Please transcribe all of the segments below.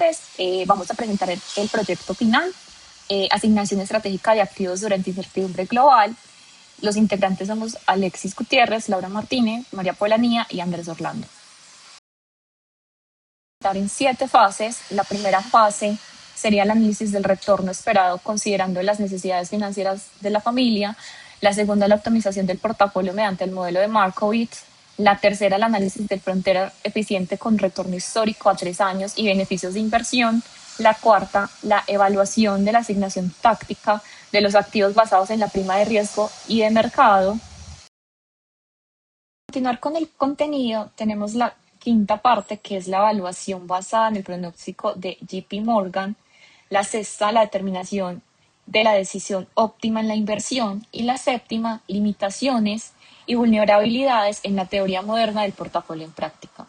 partes. Vamos a presentar el proyecto final, asignación estratégica de activos durante incertidumbre global. Los integrantes somos Alexis Gutiérrez, Laura Martínez, María Polanía y Andrés Orlando. En 7 fases. La primera fase sería el análisis del retorno esperado considerando las necesidades financieras de la familia. La segunda, la optimización del portafolio mediante el modelo de Markowitz. La tercera, el análisis de frontera eficiente con retorno histórico a 3 años y beneficios de inversión. La cuarta, la evaluación de la asignación táctica de los activos basados en la prima de riesgo y de mercado. Para continuar con el contenido, tenemos la quinta parte, que es la evaluación basada en el pronóstico de JP Morgan. La sexta, la determinación de la decisión óptima en la inversión. Y la séptima, limitaciones y vulnerabilidades en la teoría moderna del portafolio en práctica.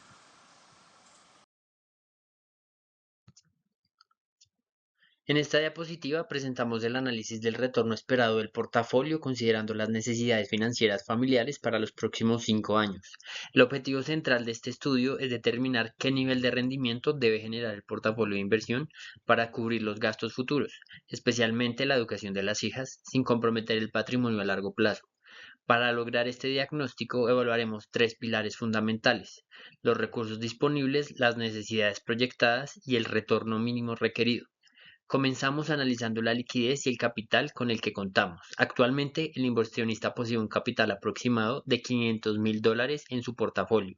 En esta diapositiva presentamos el análisis del retorno esperado del portafolio considerando las necesidades financieras familiares para los próximos 5 años. El objetivo central de este estudio es determinar qué nivel de rendimiento debe generar el portafolio de inversión para cubrir los gastos futuros, especialmente la educación de las hijas, sin comprometer el patrimonio a largo plazo. Para lograr este diagnóstico evaluaremos 3 pilares fundamentales: los recursos disponibles, las necesidades proyectadas y el retorno mínimo requerido. Comenzamos analizando la liquidez y el capital con el que contamos. Actualmente, el inversionista posee un capital aproximado de $500,000 en su portafolio.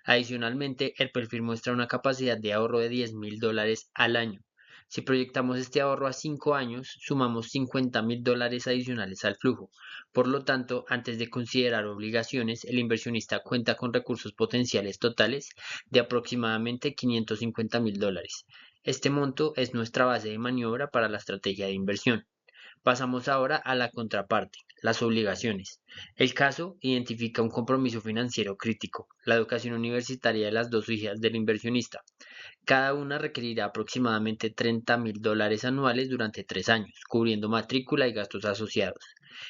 Adicionalmente, el perfil muestra una capacidad de ahorro de $10,000 al año. Si proyectamos este ahorro a 5 años, sumamos $50,000 adicionales al flujo. Por lo tanto, antes de considerar obligaciones, el inversionista cuenta con recursos potenciales totales de aproximadamente $550,000. Este monto es nuestra base de maniobra para la estrategia de inversión. Pasamos ahora a la contraparte, las obligaciones. El caso identifica un compromiso financiero crítico: la educación universitaria de las 2 hijas del inversionista. Cada una requerirá aproximadamente $30,000 anuales durante 3 años, cubriendo matrícula y gastos asociados.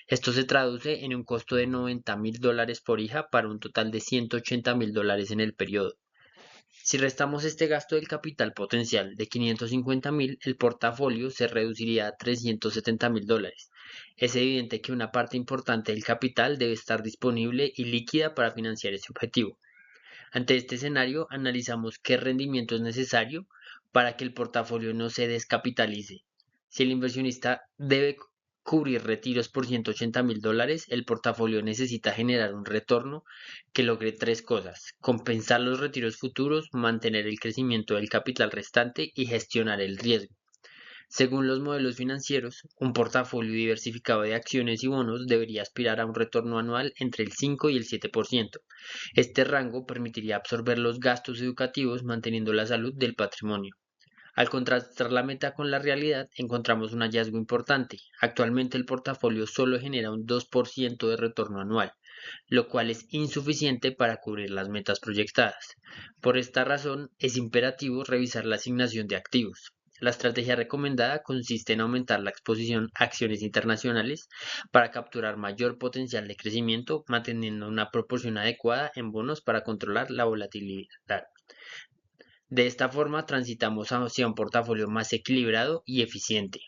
Esto se traduce en un costo de $90,000 por hija para un total de $180,000 en el periodo. Si restamos este gasto del capital potencial de $550,000, el portafolio se reduciría a $370,000. Es evidente que una parte importante del capital debe estar disponible y líquida para financiar ese objetivo. Ante este escenario, analizamos qué rendimiento es necesario para que el portafolio no se descapitalice. Si el inversionista debe cubrir retiros por $180,000, el portafolio necesita generar un retorno que logre 3 cosas: compensar los retiros futuros, mantener el crecimiento del capital restante y gestionar el riesgo. Según los modelos financieros, un portafolio diversificado de acciones y bonos debería aspirar a un retorno anual entre el 5 y el 7%. Este rango permitiría absorber los gastos educativos manteniendo la salud del patrimonio. Al contrastar la meta con la realidad, encontramos un hallazgo importante. Actualmente el portafolio solo genera un 2% de retorno anual, lo cual es insuficiente para cubrir las metas proyectadas. Por esta razón, es imperativo revisar la asignación de activos. La estrategia recomendada consiste en aumentar la exposición a acciones internacionales para capturar mayor potencial de crecimiento, manteniendo una proporción adecuada en bonos para controlar la volatilidad. De esta forma, transitamos hacia un portafolio más equilibrado y eficiente.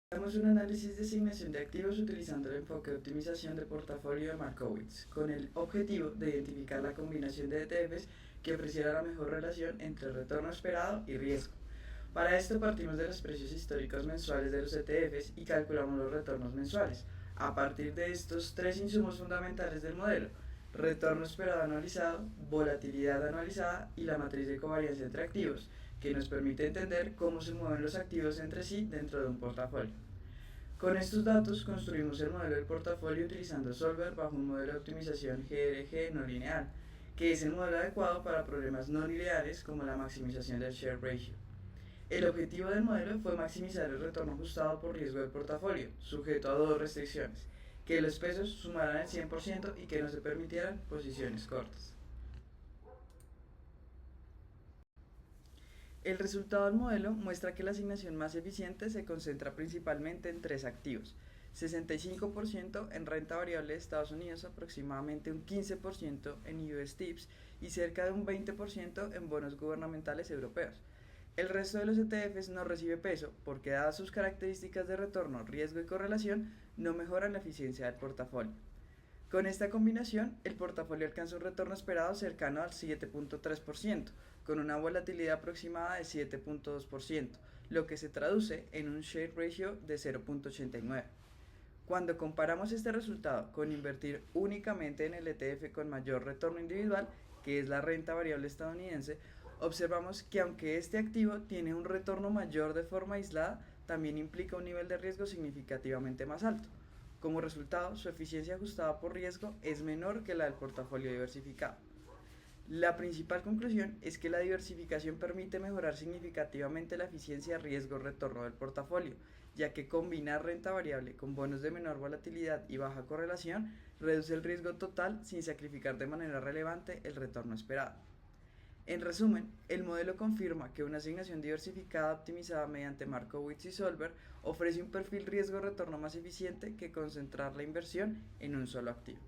Hagamos un análisis de asignación de activos utilizando el enfoque de optimización de portafolio de Markowitz, con el objetivo de identificar la combinación de ETFs que ofreciera la mejor relación entre retorno esperado y riesgo. Para esto partimos de los precios históricos mensuales de los ETFs y calculamos los retornos mensuales, a partir de estos 3 insumos fundamentales del modelo: retorno esperado anualizado, volatilidad anualizada y la matriz de covariancia entre activos, que nos permite entender cómo se mueven los activos entre sí dentro de un portafolio. Con estos datos construimos el modelo del portafolio utilizando Solver bajo un modelo de optimización GRG no lineal, que es el modelo adecuado para problemas no lineales como la maximización del share ratio. El objetivo del modelo fue maximizar el retorno ajustado por riesgo del portafolio, sujeto a 2 restricciones: que los pesos sumaran el 100% y que no se permitieran posiciones cortas. El resultado del modelo muestra que la asignación más eficiente se concentra principalmente en 3 activos: 65% en renta variable de Estados Unidos, aproximadamente un 15% en US TIPS y cerca de un 20% en bonos gubernamentales europeos. El resto de los ETFs no recibe peso porque dadas sus características de retorno, riesgo y correlación, no mejoran la eficiencia del portafolio. Con esta combinación, el portafolio alcanza un retorno esperado cercano al 7.3%, con una volatilidad aproximada de 7.2%, lo que se traduce en un share ratio de 0.89. Cuando comparamos este resultado con invertir únicamente en el ETF con mayor retorno individual, que es la renta variable estadounidense, observamos que aunque este activo tiene un retorno mayor de forma aislada, también implica un nivel de riesgo significativamente más alto. Como resultado, su eficiencia ajustada por riesgo es menor que la del portafolio diversificado. La principal conclusión es que la diversificación permite mejorar significativamente la eficiencia riesgo-retorno del portafolio, ya que combinar renta variable con bonos de menor volatilidad y baja correlación reduce el riesgo total sin sacrificar de manera relevante el retorno esperado. En resumen, el modelo confirma que una asignación diversificada optimizada mediante Markowitz y Solver ofrece un perfil riesgo-retorno más eficiente que concentrar la inversión en un solo activo.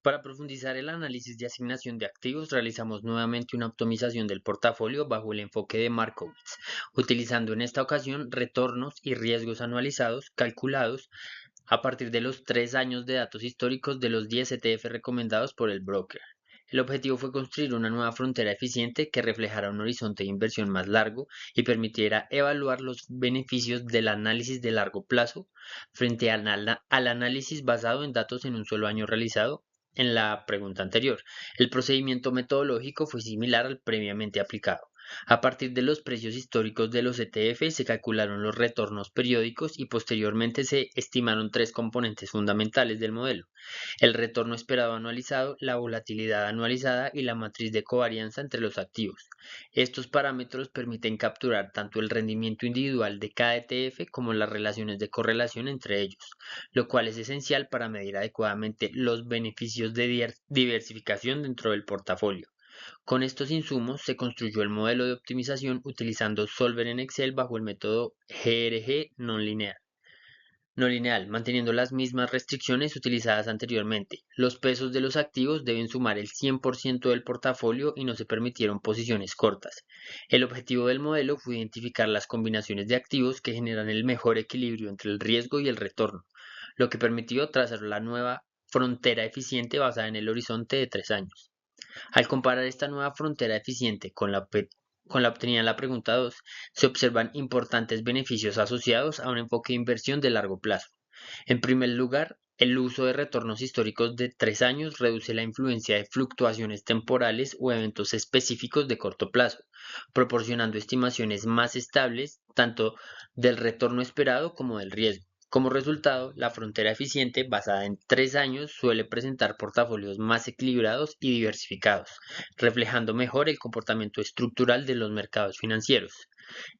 Para profundizar el análisis de asignación de activos, realizamos nuevamente una optimización del portafolio bajo el enfoque de Markowitz, utilizando en esta ocasión retornos y riesgos anualizados calculados a partir de los 3 años de datos históricos de los 10 ETF recomendados por el broker. El objetivo fue construir una nueva frontera eficiente que reflejara un horizonte de inversión más largo y permitiera evaluar los beneficios del análisis de largo plazo frente al análisis basado en datos en un solo año realizado en la pregunta anterior. El procedimiento metodológico fue similar al previamente aplicado. A partir de los precios históricos de los ETF se calcularon los retornos periódicos y posteriormente se estimaron 3 componentes fundamentales del modelo: el retorno esperado anualizado, la volatilidad anualizada y la matriz de covarianza entre los activos. Estos parámetros permiten capturar tanto el rendimiento individual de cada ETF como las relaciones de correlación entre ellos, lo cual es esencial para medir adecuadamente los beneficios de diversificación dentro del portafolio. Con estos insumos se construyó el modelo de optimización utilizando Solver en Excel bajo el método GRG no lineal, manteniendo las mismas restricciones utilizadas anteriormente. Los pesos de los activos deben sumar el 100% del portafolio y no se permitieron posiciones cortas. El objetivo del modelo fue identificar las combinaciones de activos que generan el mejor equilibrio entre el riesgo y el retorno, lo que permitió trazar la nueva frontera eficiente basada en el horizonte de 3 años. Al comparar esta nueva frontera eficiente con la obtenida en la pregunta 2, se observan importantes beneficios asociados a un enfoque de inversión de largo plazo. En primer lugar, el uso de retornos históricos de 3 años reduce la influencia de fluctuaciones temporales o eventos específicos de corto plazo, proporcionando estimaciones más estables tanto del retorno esperado como del riesgo. Como resultado, la frontera eficiente basada en 3 años suele presentar portafolios más equilibrados y diversificados, reflejando mejor el comportamiento estructural de los mercados financieros.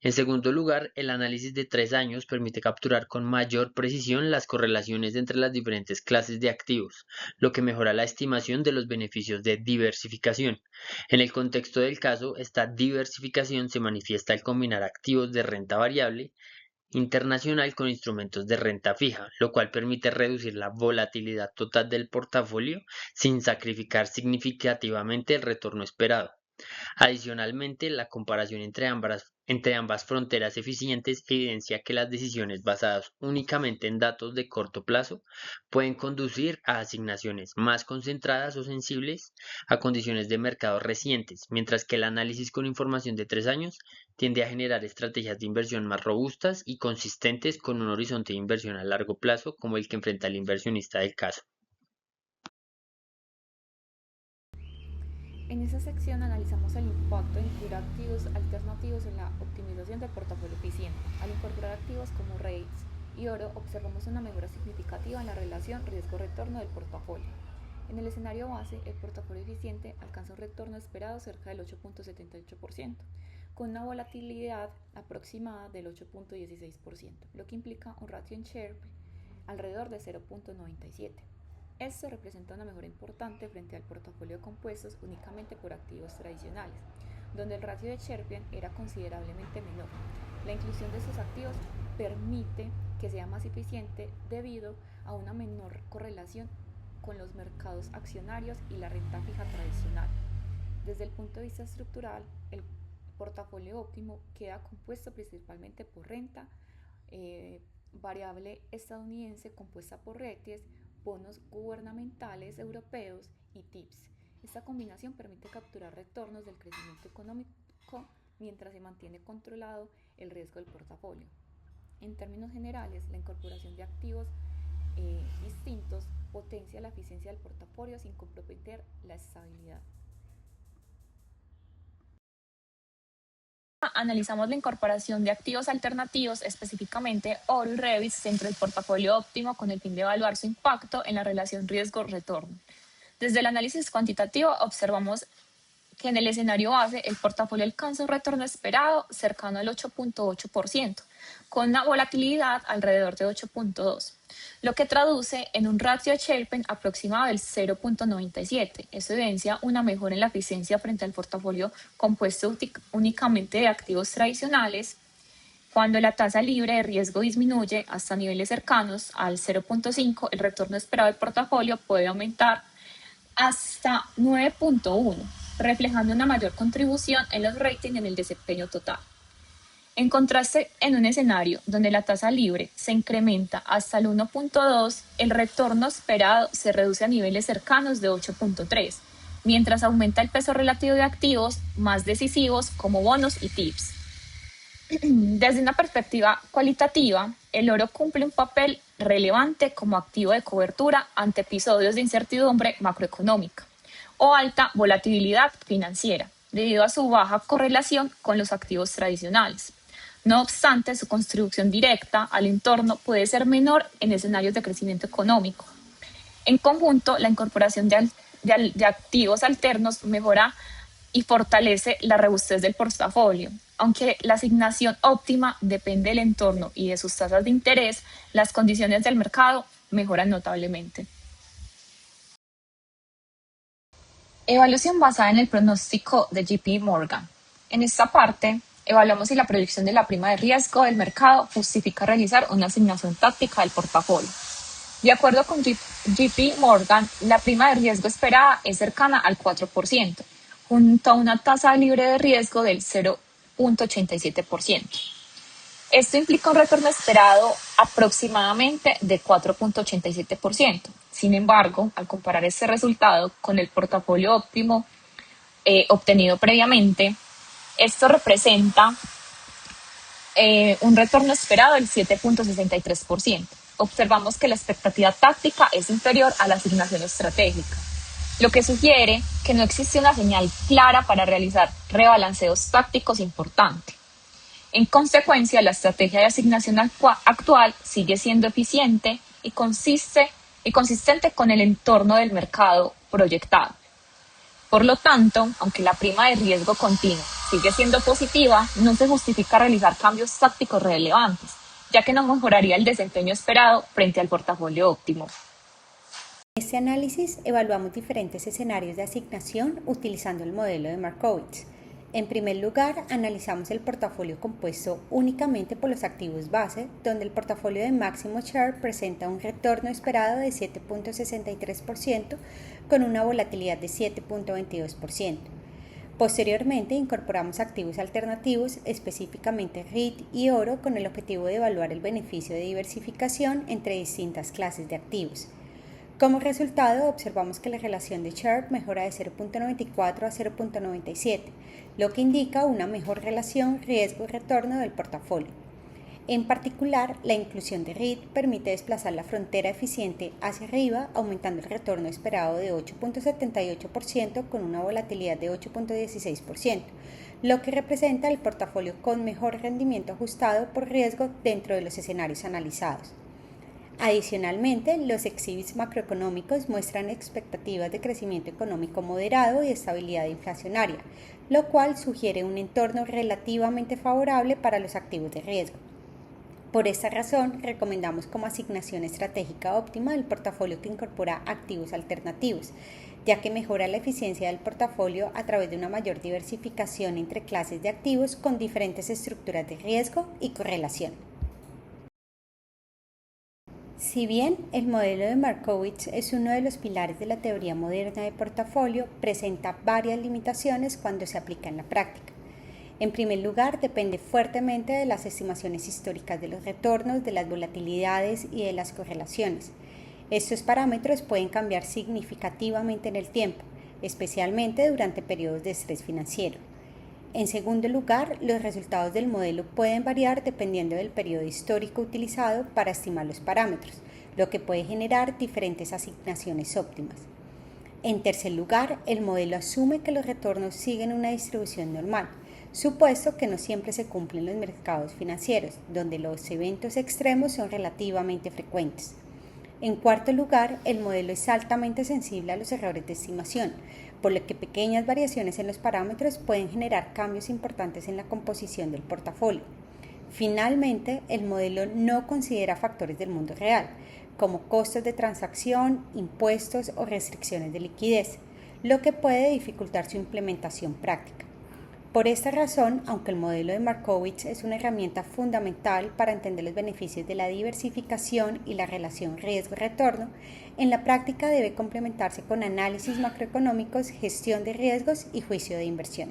En segundo lugar, el análisis de 3 años permite capturar con mayor precisión las correlaciones entre las diferentes clases de activos, lo que mejora la estimación de los beneficios de diversificación. En el contexto del caso, esta diversificación se manifiesta al combinar activos de renta variable internacional con instrumentos de renta fija, lo cual permite reducir la volatilidad total del portafolio sin sacrificar significativamente el retorno esperado. Adicionalmente, la comparación entre ambas fronteras eficientes evidencia que las decisiones basadas únicamente en datos de corto plazo pueden conducir a asignaciones más concentradas o sensibles a condiciones de mercado recientes, mientras que el análisis con información de 3 años tiende a generar estrategias de inversión más robustas y consistentes con un horizonte de inversión a largo plazo como el que enfrenta el inversionista del caso. En esta sección analizamos el impacto de incluir activos alternativos en la optimización del portafolio eficiente. Al incorporar activos como REITs y oro, observamos una mejora significativa en la relación riesgo-retorno del portafolio. En el escenario base, el portafolio eficiente alcanza un retorno esperado cerca del 8.78%, con una volatilidad aproximada del 8.16%, lo que implica un ratio en Sharpe alrededor de 0.97. Esto representa una mejora importante frente al portafolio de compuestos únicamente por activos tradicionales, donde el ratio de Sharpe era considerablemente menor. La inclusión de estos activos permite que sea más eficiente debido a una menor correlación con los mercados accionarios y la renta fija tradicional. Desde el punto de vista estructural, el portafolio óptimo queda compuesto principalmente por renta variable estadounidense compuesta por REITs, bonos gubernamentales europeos y TIPS. Esta combinación permite capturar retornos del crecimiento económico mientras se mantiene controlado el riesgo del portafolio. En términos generales, la incorporación de activos distintos potencia la eficiencia del portafolio sin comprometer la estabilidad. Analizamos la incorporación de activos alternativos, específicamente oro y REVIs, dentro del portafolio óptimo con el fin de evaluar su impacto en la relación riesgo-retorno. Desde el análisis cuantitativo observamos que en el escenario base el portafolio alcanza un retorno esperado cercano al 8.8%, con una volatilidad alrededor de 8.2%, lo que traduce en un ratio de Sharpe aproximado del 0.97. Eso evidencia una mejora en la eficiencia frente al portafolio compuesto únicamente de activos tradicionales. Cuando la tasa libre de riesgo disminuye hasta niveles cercanos al 0.5, el retorno esperado del portafolio puede aumentar hasta 9.1, reflejando una mayor contribución en los ratings y en el desempeño total. En contraste, en un escenario donde la tasa libre se incrementa hasta el 1.2, el retorno esperado se reduce a niveles cercanos de 8.3, mientras aumenta el peso relativo de activos más decisivos como bonos y TIPS. Desde una perspectiva cualitativa, el oro cumple un papel relevante como activo de cobertura ante episodios de incertidumbre macroeconómica o alta volatilidad financiera, debido a su baja correlación con los activos tradicionales. No obstante, su contribución directa al entorno puede ser menor en escenarios de crecimiento económico. En conjunto, la incorporación de activos alternos mejora y fortalece la robustez del portafolio. Aunque la asignación óptima depende del entorno y de sus tasas de interés, las condiciones del mercado mejoran notablemente. Evaluación basada en el pronóstico de JP Morgan. En esta parte, evaluamos si la proyección de la prima de riesgo del mercado justifica realizar una asignación táctica del portafolio. De acuerdo con JP Morgan, la prima de riesgo esperada es cercana al 4%, junto a una tasa libre de riesgo del 0.87%. Esto implica un retorno esperado aproximadamente de 4.87%. Sin embargo, al comparar este resultado con el portafolio óptimo obtenido previamente, esto representa un retorno esperado del 7.63%. Observamos que la expectativa táctica es inferior a la asignación estratégica, lo que sugiere que no existe una señal clara para realizar rebalanceos tácticos importantes. En consecuencia, la estrategia de asignación actual sigue siendo eficiente y consistente con el entorno del mercado proyectado. Por lo tanto, aunque la prima de riesgo continua sigue siendo positiva, no se justifica realizar cambios tácticos relevantes, ya que no mejoraría el desempeño esperado frente al portafolio óptimo. En este análisis evaluamos diferentes escenarios de asignación utilizando el modelo de Markowitz. En primer lugar, analizamos el portafolio compuesto únicamente por los activos base, donde el portafolio de máximo share presenta un retorno esperado de 7.63% con una volatilidad de 7.22%. Posteriormente, incorporamos activos alternativos, específicamente REIT y oro, con el objetivo de evaluar el beneficio de diversificación entre distintas clases de activos. Como resultado, observamos que la relación de Sharpe mejora de 0.94 a 0.97, lo que indica una mejor relación riesgo-retorno del portafolio. En particular, la inclusión de REIT permite desplazar la frontera eficiente hacia arriba, aumentando el retorno esperado de 8.78% con una volatilidad de 8.16%, lo que representa el portafolio con mejor rendimiento ajustado por riesgo dentro de los escenarios analizados. Adicionalmente, los exhibits macroeconómicos muestran expectativas de crecimiento económico moderado y estabilidad inflacionaria, lo cual sugiere un entorno relativamente favorable para los activos de riesgo. Por esta razón, recomendamos como asignación estratégica óptima el portafolio que incorpora activos alternativos, ya que mejora la eficiencia del portafolio a través de una mayor diversificación entre clases de activos con diferentes estructuras de riesgo y correlación. Si bien el modelo de Markowitz es uno de los pilares de la teoría moderna de portafolio, presenta varias limitaciones cuando se aplica en la práctica. En primer lugar, depende fuertemente de las estimaciones históricas de los retornos, de las volatilidades y de las correlaciones. Estos parámetros pueden cambiar significativamente en el tiempo, especialmente durante periodos de estrés financiero. En segundo lugar, los resultados del modelo pueden variar dependiendo del periodo histórico utilizado para estimar los parámetros, lo que puede generar diferentes asignaciones óptimas. En tercer lugar, el modelo asume que los retornos siguen una distribución normal, supuesto que no siempre se cumplen los mercados financieros, donde los eventos extremos son relativamente frecuentes. En cuarto lugar, el modelo es altamente sensible a los errores de estimación, por lo que pequeñas variaciones en los parámetros pueden generar cambios importantes en la composición del portafolio. Finalmente, el modelo no considera factores del mundo real, como costos de transacción, impuestos o restricciones de liquidez, lo que puede dificultar su implementación práctica. Por esta razón, aunque el modelo de Markowitz es una herramienta fundamental para entender los beneficios de la diversificación y la relación riesgo-retorno, en la práctica debe complementarse con análisis macroeconómicos, gestión de riesgos y juicio de inversión.